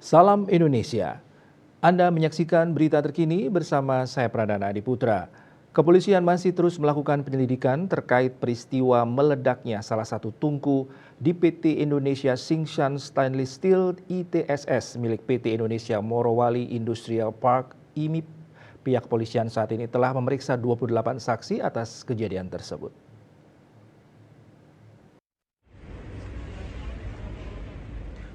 Salam Indonesia. Anda menyaksikan berita terkini bersama saya Pradana Adiputra. Kepolisian masih terus melakukan penyelidikan terkait peristiwa meledaknya salah satu tungku di PT Indonesia Tsingshan Stainless Steel ITSS milik PT Indonesia Morowali Industrial Park IMIP. Pihak kepolisian saat ini telah memeriksa 28 saksi atas kejadian tersebut.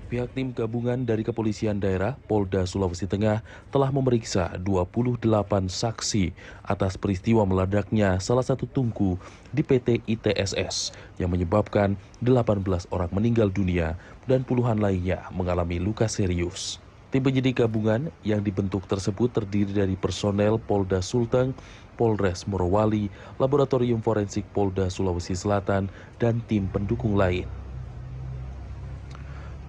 Pihak tim gabungan dari Kepolisian Daerah Polda Sulawesi Tengah telah memeriksa 28 saksi atas peristiwa meledaknya salah satu tungku di PT ITSS yang menyebabkan 18 orang meninggal dunia dan puluhan lainnya mengalami luka serius. Tim penyidik gabungan yang dibentuk tersebut terdiri dari personel Polda Sulteng, Polres Morowali, Laboratorium Forensik Polda Sulawesi Selatan, dan tim pendukung lain.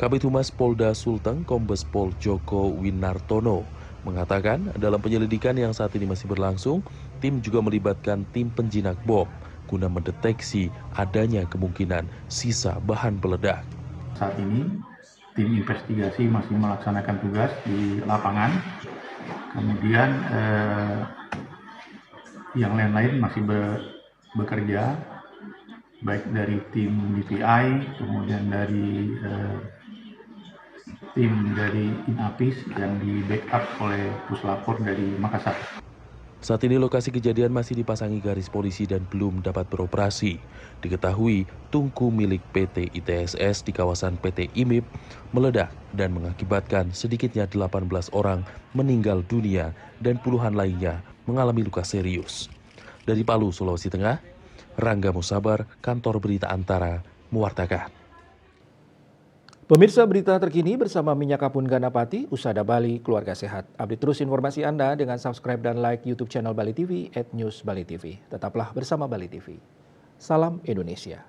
Kabid Humas Polda Sulteng Kombes Pol Joko Winartono mengatakan dalam penyelidikan yang saat ini masih berlangsung, tim juga melibatkan tim penjinak bom guna mendeteksi adanya kemungkinan sisa bahan peledak. Saat ini tim investigasi masih melaksanakan tugas di lapangan, kemudian yang lain-lain masih bekerja, baik dari tim DPI, kemudian dari tim dari Inapis yang di backup oleh Puslapor dari Makassar. Saat ini lokasi kejadian masih dipasangi garis polisi dan belum dapat beroperasi. Diketahui tungku milik PT ITSS di kawasan PT IMIP meledak dan mengakibatkan sedikitnya 18 orang meninggal dunia dan puluhan lainnya mengalami luka serius. Dari Palu, Sulawesi Tengah, Rangga Musabar, Kantor Berita Antara, mewartakan. Pemirsa berita terkini bersama Minyak Kapun Ganapati, Usada Bali, Keluarga Sehat. Update terus informasi Anda dengan subscribe dan like YouTube channel Bali TV @newsbalitv. Tetaplah bersama Bali TV. Salam Indonesia.